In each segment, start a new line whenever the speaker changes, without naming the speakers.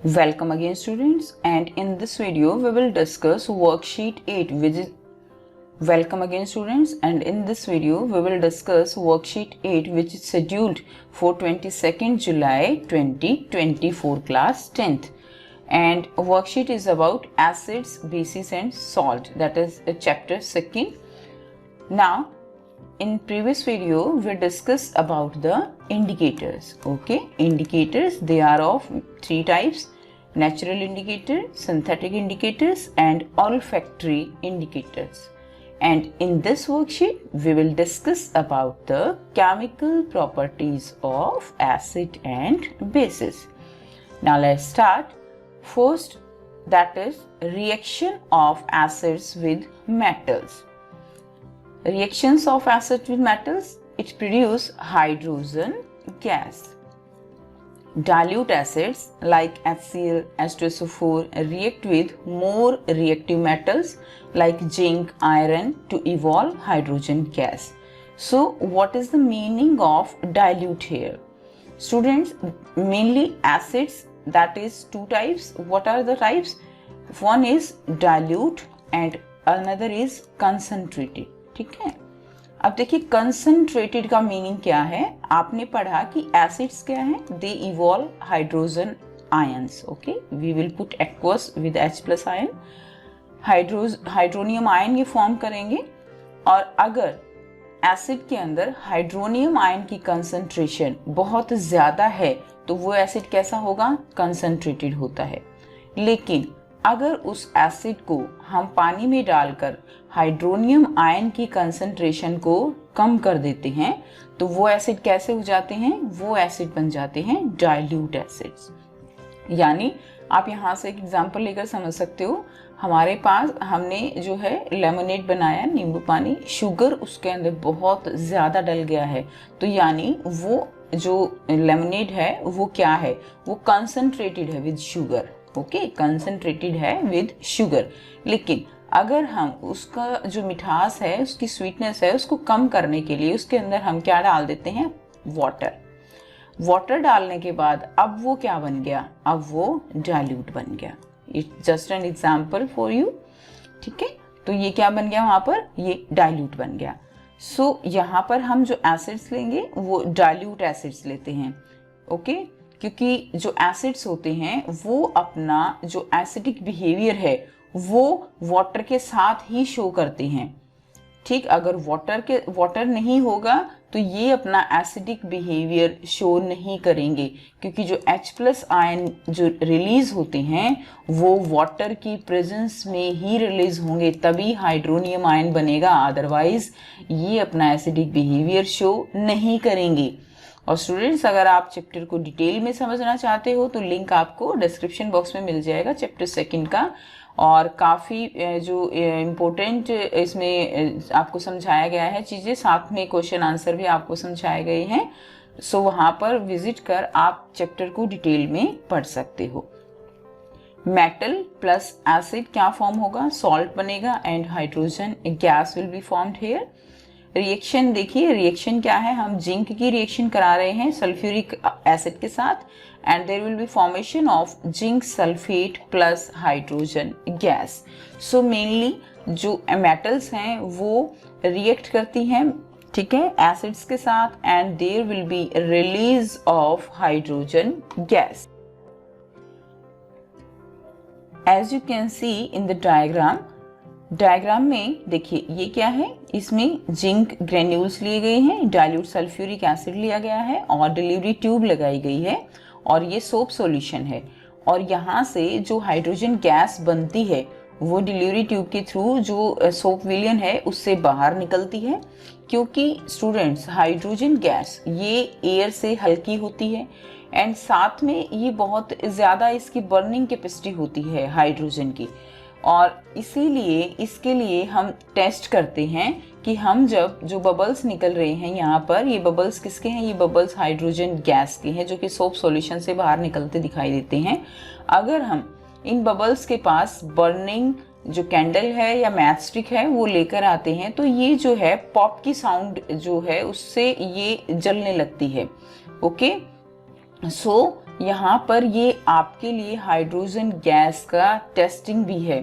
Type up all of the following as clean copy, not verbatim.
Welcome again students, and in this video we will discuss worksheet 8 which is scheduled for 22nd July 2024 class 10th, and worksheet is about acids, bases and salt, that is chapter 2nd. Now in previous video we discussed about the indicators. Indicators, they are of three types: natural indicator, synthetic indicators and olfactory indicators. And in this worksheet we will discuss about the chemical properties of acid and bases. Now let's start. First, that is reaction of acids with metals. Reactions of acid with metals, it produce hydrogen gas. Dilute acids like HCl, H2SO4 react with more reactive metals like zinc, iron to evolve hydrogen gas. So what is the meaning of dilute here? Students, mainly acids, that is two types. What are the types? One is dilute and another is concentrated. ठीक है, अब देखिए concentrated का meaning क्या है. आपने पढ़ा कि एसिड्स क्या है, they evolve hydrogen ions. Okay, we will put aqueous with H+ ion, hydronium ion ये फॉर्म करेंगे. और अगर एसिड के अंदर हाइड्रोनियम आयन की कंसंट्रेशन बहुत ज्यादा है तो वो एसिड कैसा होगा, कंसंट्रेटेड होता है. लेकिन अगर उस एसिड को हम पानी में डालकर हाइड्रोनियम आयन की कंसंट्रेशन को कम कर देते हैं तो वो एसिड कैसे हो जाते हैं, वो एसिड बन जाते हैं डाइल्यूट एसिड्स. यानी आप यहाँ से एक एग्जांपल लेकर समझ सकते हो. हमारे पास हमने जो है लेमनेड बनाया, नींबू पानी, शुगर उसके अंदर बहुत ज़्यादा डल गया है, तो यानी वो जो लेमनेड है वो क्या है, वो कंसंट्रेटेड है विद शुगर. ओके, कंसंट्रेटेड है विद शुगर. लेकिन अगर हम उसका जो मिठास है, उसकी स्वीटनेस है, उसको कम करने के लिए उसके अंदर हम क्या डाल देते हैं, वाटर. वाटर डालने के बाद अब वो क्या बन गया, अब वो डाइल्यूट बन गया. It's just an example for you. ठीक है, तो ये क्या बन गया वहां पर, ये डाइल्यूट बन गया. सो यहाँ पर हम जो एसिड्स लेंगे वो डाइल्यूट एसिड्स लेते हैं. ओके, क्योंकि जो एसिड्स होते हैं वो अपना जो एसिडिक बिहेवियर है वो वाटर के साथ ही शो करते हैं. ठीक, अगर वाटर नहीं होगा तो ये अपना एसिडिक बिहेवियर शो नहीं करेंगे, क्योंकि जो H+ आयन जो रिलीज होते हैं वो वाटर की प्रेजेंस में ही रिलीज होंगे, तभी हाइड्रोनियम आयन बनेगा. अदरवाइज ये अपना एसिडिक बिहेवियर शो नहीं करेंगे. और स्टूडेंट्स, अगर आप चैप्टर को डिटेल में समझना चाहते हो तो लिंक आपको डिस्क्रिप्शन बॉक्स में मिल जाएगा चैप्टर 2 का. और काफ़ी जो इम्पोर्टेंट इसमें आपको समझाया गया है चीज़ें, साथ में क्वेश्चन आंसर भी आपको समझाए गए हैं. सो वहाँ पर विजिट कर आप चैप्टर को डिटेल में पढ़ सकते हो. मेटल प्लस एसिड क्या फॉर्म होगा, सॉल्ट बनेगा and hydrogen gas will be formed here. Reaction देखिए, रिएक्शन क्या है, हम जिंक की रिएक्शन करा रहे हैं सल्फ्यूरिक एसिड के साथ, and there will be formation of zinc sulphate plus hydrogen gas. So mainly जो मेटल्स हैं वो रिएक्ट करती हैं, ठीक है, एसिड्स के साथ, and there will be release of hydrogen gas. As you can see in the diagram में देखिए ये क्या है, इसमें जिंक ग्रेन्यूल्स लिए गए हैं, डाइल्यूट सल्फ्यूरिक एसिड लिया गया है और डिलीवरी ट्यूब लगाई गई है और ये सोप सॉल्यूशन है. और यहाँ से जो हाइड्रोजन गैस बनती है वो डिलीवरी ट्यूब के थ्रू जो सोप विलियन है उससे बाहर निकलती है. क्योंकि स्टूडेंट्स, हाइड्रोजन गैस ये एयर से हल्की होती है एंड साथ में ये बहुत ज़्यादा इसकी बर्निंग कैपेसिटी होती है हाइड्रोजन की. और इसीलिए इसके लिए हम टेस्ट करते हैं कि हम जब जो बबल्स निकल रहे हैं यहाँ पर, ये बबल्स किसके हैं, ये बबल्स हाइड्रोजन गैस के हैं जो कि सोप सॉल्यूशन से बाहर निकलते दिखाई देते हैं. अगर हम इन बबल्स के पास बर्निंग जो कैंडल है या मैच स्टिक है वो लेकर आते हैं तो ये जो है पॉप की साउंड जो है उससे ये जलने लगती है. ओके, सो यहाँ पर ये आपके लिए हाइड्रोजन गैस का टेस्टिंग भी है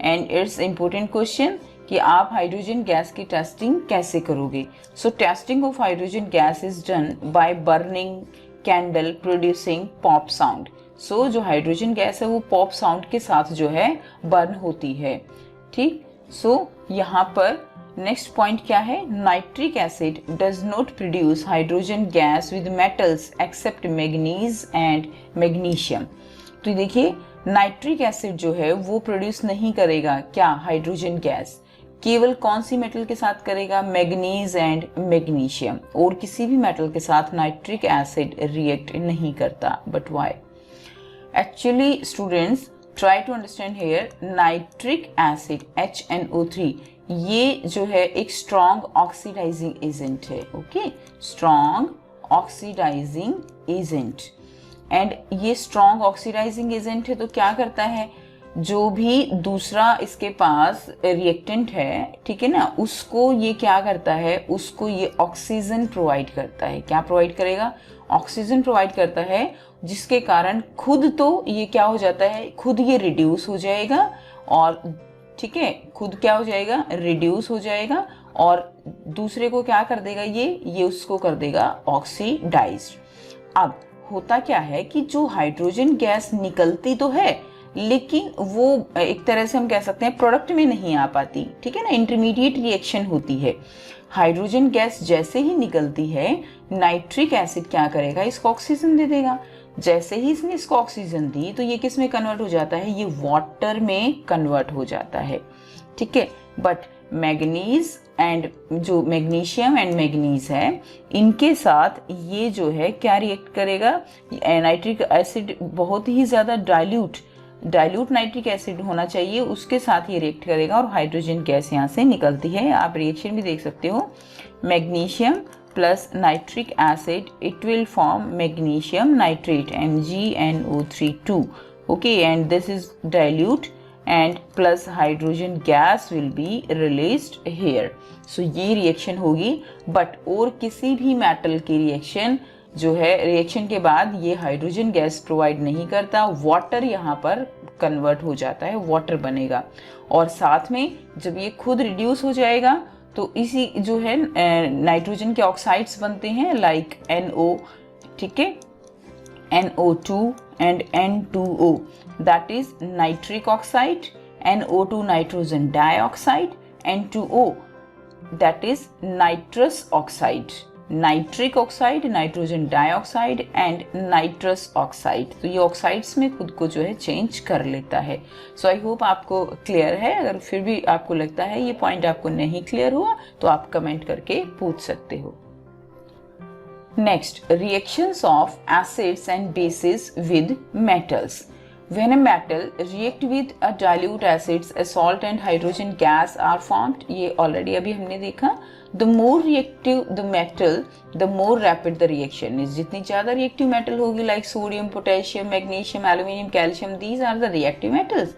एंड इट्स इम्पोर्टेंट क्वेश्चन कि आप हाइड्रोजन गैस की टेस्टिंग कैसे करोगे। So testing of hydrogen gas is done by burning candle producing pop sound. So जो हाइड्रोजन गैस है वो पॉप साउंड के साथ जो है बर्न होती है। ठीक, सो यहाँ पर नेक्स्ट पॉइंट क्या है, nitric acid does not produce hydrogen gas with metals accept manganese and magnesium. तो देखिए नाइट्रिक एसिड जो है वो प्रोड्यूस नहीं करेगा क्या, हाइड्रोजन गैस, केवल कौन सी मेटल के साथ करेगा, मैग्नीज एंड मैग्नीशियम, और किसी भी मेटल के साथ नाइट्रिक एसिड रिएक्ट नहीं करता। But why? Actually students try to understand here, nitric acid HNO3 ये जो है एक स्ट्रॉन्ग ऑक्सीडाइजिंग एजेंट है। Okay, strong oxidising agent, and ये स्ट्रॉन्ग ऑक्सीडाइजिंग एजेंट है तो क्या करता है, जो भी दूसरा इसके पास रिएक्टेंट है, ठीक है ना, उसको ये क्या करता है, उसको ये ऑक्सीजन प्रोवाइड करता है। क्या प्रोवाइड करेगा, ऑक्सीजन प्रोवाइड करता है, जिसके कारण खुद तो ये क्या हो जाता है, खुद ये रिड्यूस हो जाएगा, और ठीक है, खुद क्या हो जाएगा, रिड्यूस हो जाएगा, और दूसरे को क्या कर देगा, ये उसको कर देगा ऑक्सीडाइज्ड। अब होता क्या है कि जो हाइड्रोजन गैस निकलती तो है, लेकिन वो एक तरह से हम कह सकते हैं प्रोडक्ट में नहीं आ पाती, ठीक है ना, इंटरमीडिएट रिएक्शन होती है। हाइड्रोजन गैस जैसे ही निकलती है, नाइट्रिक एसिड क्या करेगा, इसको ऑक्सीजन दे देगा। जैसे ही इसने इसको ऑक्सीजन दी तो ये किस में कन्वर्ट हो जाता है, ये वाटर में कन्वर्ट हो जाता है। ठीक है, बट मैग्नीज एंड जो मैग्नीशियम एंड मैग्नीज है, इनके साथ ये जो है क्या रिएक्ट करेगा, नाइट्रिक एसिड बहुत ही ज़्यादा डाइल्यूट नाइट्रिक एसिड होना चाहिए, उसके साथ ये रिएक्ट करेगा और हाइड्रोजन गैस यहाँ से निकलती है। आप रिएक्शन भी देख सकते हो, magnesium plus nitric acid, it will form magnesium nitrate MgNO3 okay, and this is dilute and plus hydrogen gas will be released here. so ये रिएक्शन होगी, बट और किसी भी मेटल की रिएक्शन जो है, रिएक्शन के बाद ये हाइड्रोजन गैस प्रोवाइड नहीं करता, वाटर यहाँ पर कन्वर्ट हो जाता है, वाटर बनेगा, और साथ में जब ये खुद रिड्यूस हो जाएगा तो इसी जो है नाइट्रोजन के ऑक्साइड्स बनते हैं, लाइक NO, ठीक है, NO2 and N2O, that is nitric oxide, NO2 nitrogen dioxide, N2O that is nitrous oxide, nitric oxide, nitrogen dioxide and nitrous oxide. तो ये ऑक्साइड्स में खुद को जो है चेंज कर लेता है। सो आई होप आपको क्लियर है। अगर फिर भी आपको लगता है ये पॉइंट आपको नहीं क्लियर हुआ तो आप कमेंट करके पूछ सकते हो। Next, reactions of acids and bases with metals. When a metal react with a dilute acids, a salt and hydrogen gas are formed. ये already अभी हमने देखा। The more reactive the metal, the more rapid the reaction is. जितनी ज़्यादा reactive metal होगी, like sodium, potassium, magnesium, aluminium, calcium, these are the reactive metals.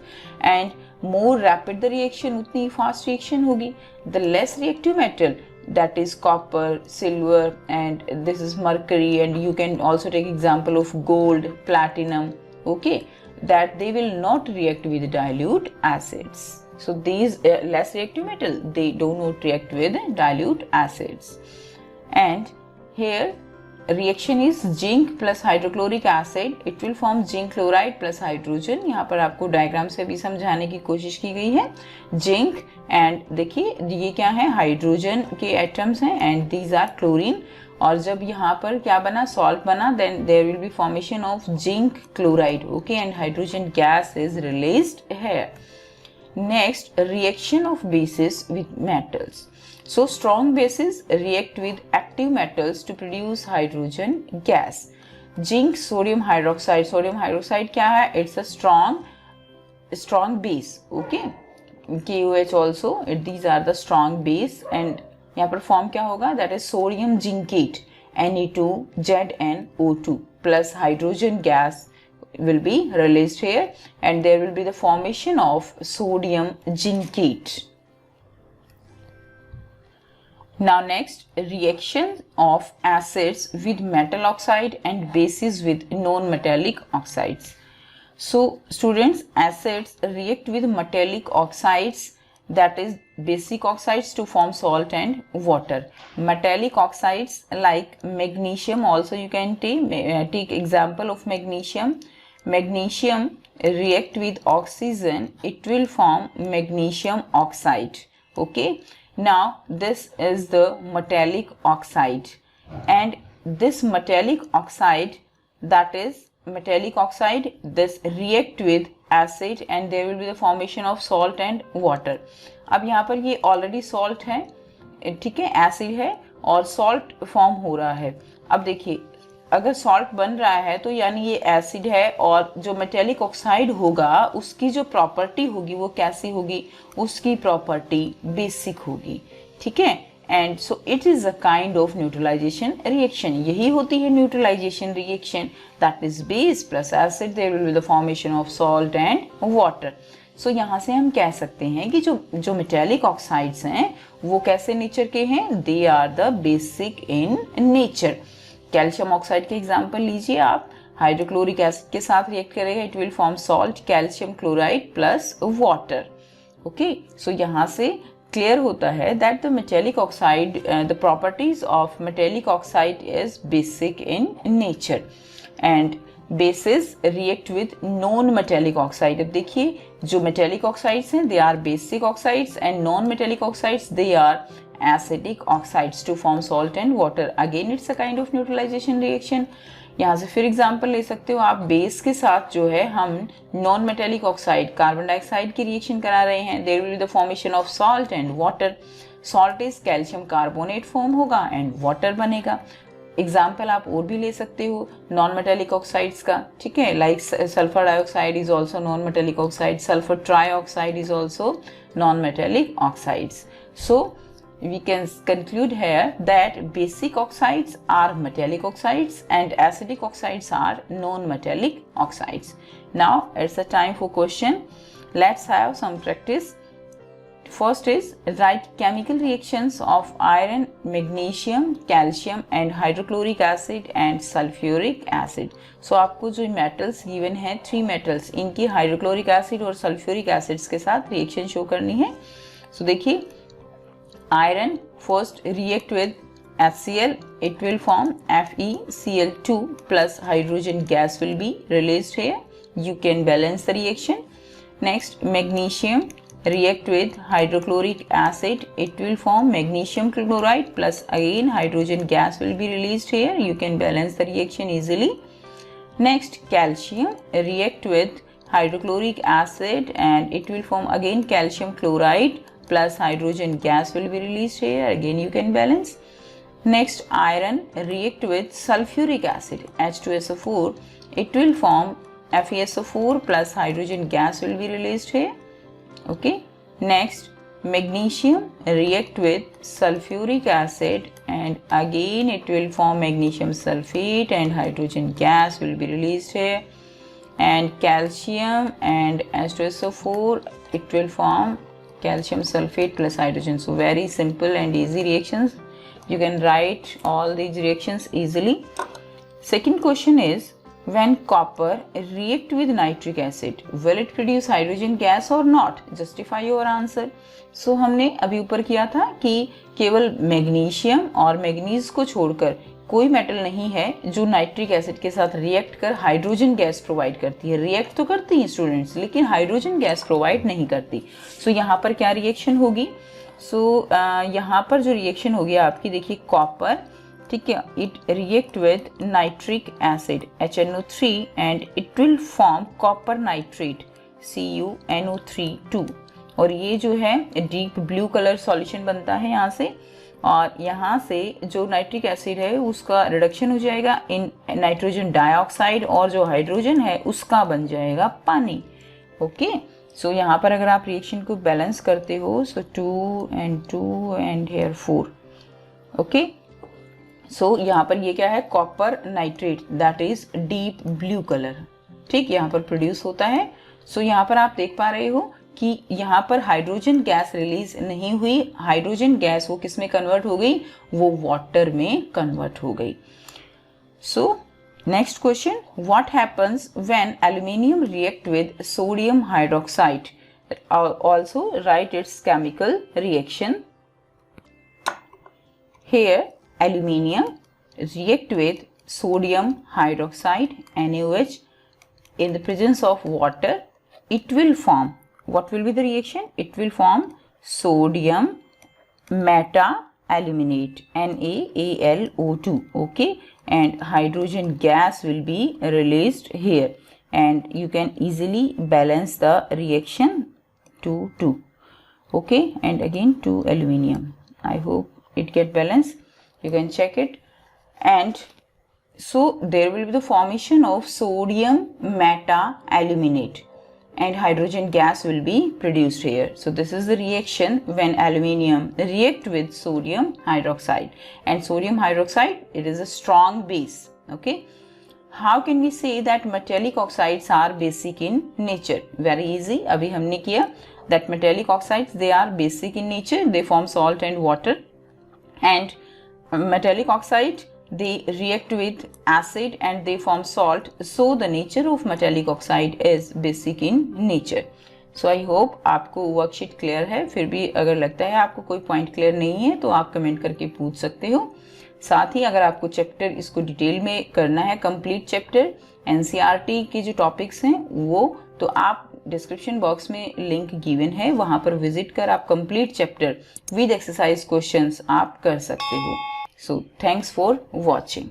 And more rapid the reaction, उतनी fast reaction होगी. The less reactive metal, that is copper, silver, and this is mercury, and you can also take example of gold, platinum. Okay. That they will not react with dilute acids. So these less reactive metal, they do not react with dilute acids. And here reaction is zinc plus hydrochloric acid. It will form zinc chloride plus hydrogen. यहाँ पर आपको diagram से भी समझाने की कोशिश की गई है। Zinc and देखिए ये क्या है, हाइड्रोजन के एटम्स हैं, and these are chlorine. और जब यहाँ पर क्या बना, सॉल्ट बना, then there will be formation of zinc chloride, okay, and hydrogen gas is released here. Next, reaction of bases with metals. So strong bases react with active metals to produce hydrogen gas. Zinc, sodium hydroxide क्या है, it's a strong base, okay, KOH also, these are the strong base, and यहाँ पर form क्या होगा, that is sodium zincate Ne2ZnO2 plus hydrogen gas will be released here, and there will be the formation of sodium zincate. Now next, reaction of acids with metal oxide and bases with non-metallic oxides. So students, acids react with metallic oxides, that is basic oxides, to form salt and water. Metallic oxides like magnesium, also you can take example of magnesium. Magnesium react with oxygen, it will form magnesium oxide. Okay, now this is the metallic oxide, and this metallic oxide, that is metallic oxide, this react with acid and there will be the formation of salt and water. अब यहाँ पर ये already salt है, ठीक है, acid है और salt form हो रहा है. अब देखिए, अगर सॉल्ट बन रहा है तो यानी ये एसिड है, और जो मेटेलिक ऑक्साइड होगा उसकी जो प्रॉपर्टी होगी वो कैसी होगी, उसकी प्रॉपर्टी बेसिक होगी. ठीक है, and so it is a kind of neutralisation reaction. यही होती है neutralisation reaction, that is base plus acid, there will be the formation of salt and water. So यहाँ से हम कह सकते हैं कि जो मेटेलिक ऑक्साइड्स हैं वो कैसे नेचर के हैं, they are the basic in nature. Calcium oxide के एग्जाम्पल लीजिए आप, हाइड्रोक्लोरिक एसिड के साथ रिएक्ट करेगा, it will form salt calcium chloride plus water. Okay, so यहाँ से क्लियर होता है that the metallic oxide, the properties of metallic oxide is basic in nature and basis react with non metallic oxide. अब देखिए, जो metallic oxides हैं they are basic oxides and non metallic oxides they are acidic oxides to form salt and water. Again it's a kind of neutralization reaction. यहाँ से फिर example ले सकते हो आप, बेस के साथ जो है हम non metallic oxide carbon dioxide की रिएक्शन करा रहे हैं, there will be the formation of salt and water. Salt is calcium carbonate form होगा एंड वाटर बनेगा. एग्जाम्पल आप और भी ले सकते हो नॉन मेटेलिक ऑक्साइड्स का, ठीक है, like sulphur dioxide is also non metallic oxide, sulphur trioxide is also non metallic oxides. So we can conclude here that basic oxides are metallic oxides and acidic oxides are non-metallic oxides. Now it's a time for question. Let's have some practice. First is write chemical reactions of iron, magnesium, calcium and hydrochloric acid and sulfuric acid. So आपको जो metals given है, 3 metals, इनकी hydrochloric acid और sulfuric acids के साथ reaction show करनी है. So देखिए, iron first react with HCl, it will form FeCl2 plus hydrogen gas will be released here. You can balance the reaction. Next, magnesium react with hydrochloric acid, it will form magnesium chloride plus again hydrogen gas will be released here. You can balance the reaction easily. Next, calcium react with hydrochloric acid and it will form again calcium chloride plus hydrogen gas will be released here. Again you can balance. Next, iron react with sulfuric acid H2SO4, it will form FeSO4 plus hydrogen gas will be released here. Okay. Next, magnesium react with sulfuric acid and again it will form magnesium sulfate and hydrogen gas will be released here. And calcium and H2SO4, it will form calcium sulfate plus hydrogen. So very simple and easy reactions. You can write all these reactions easily. Second question is, when copper react with nitric acid, will it produce hydrogen gas or not? Justify your answer. So हमने अभी ऊपर किया था कि केवल magnesium और manganese को छोड़कर कोई मेटल नहीं है जो नाइट्रिक एसिड के साथ रिएक्ट कर हाइड्रोजन गैस प्रोवाइड करती है. रिएक्ट तो करती हैं स्टूडेंट्स, लेकिन हाइड्रोजन गैस प्रोवाइड नहीं करती. सो यहाँ पर क्या रिएक्शन होगी? सो यहाँ पर जो रिएक्शन होगी आपकी, देखिए, कॉपर, ठीक है, it react with nitric acid HNO3 and it will form copper nitrate CuNO3 और ये जो है डीप ब्लू कलर सॉल्यूशन बनता है यहाँ से, और यहाँ से जो नाइट्रिक एसिड है उसका रिडक्शन हो जाएगा इन नाइट्रोजन डाइऑक्साइड और जो हाइड्रोजन है उसका बन जाएगा पानी. ओके, सो यहाँ पर अगर आप रिएक्शन को बैलेंस करते हो, सो 2 and here 4. ओके, सो यहाँ पर ये क्या है, copper nitrate, that is deep blue colour, ठीक, यहाँ पर प्रोड्यूस होता है. सो यहाँ पर आप देख पा रहे हो कि यहाँ पर हाइड्रोजन गैस रिलीज नहीं हुई, हाइड्रोजन गैस वो किस में कन्वर्ट हो गई, वो वाटर में कन्वर्ट हो गई। So next question, what happens when aluminium react with sodium hydroxide? Also right it's chemical reaction. Here aluminium react with sodium hydroxide NaOH in the presence of water. It will form, what will be the reaction? It will form sodium meta-aluminate NaAlO2, okay, and hydrogen gas will be released here, and you can easily balance the reaction 2 okay, and again 2 aluminium. I hope it get balanced, you can check it. And so there will be the formation of sodium meta-aluminate and hydrogen gas will be produced here. So this is the reaction when aluminium react with sodium hydroxide, and sodium hydroxide, it is a strong base, okay. How can we say that metallic oxides are basic in nature? Very easy, अभी हमने किया that metallic oxides, they are basic in nature, they form salt and water, and metallic oxide, they react with acid and they form salt. So the nature of metallic oxide is basic in nature. So I hope आपको worksheet clear है। फिर भी अगर लगता है आपको कोई point clear नहीं है तो आप कमेंट करके पूछ सकते हो। साथ ही अगर आपको चैप्टर इसको डिटेल में करना है, कंप्लीट चैप्टर एनसीईआरटी के जो टॉपिक्स हैं वो, तो आप डिस्क्रिप्शन बॉक्स में लिंक गिवन है, वहां पर विजिट कर आप complete chapter with exercise questions आप कर सकते हो। So thanks for watching.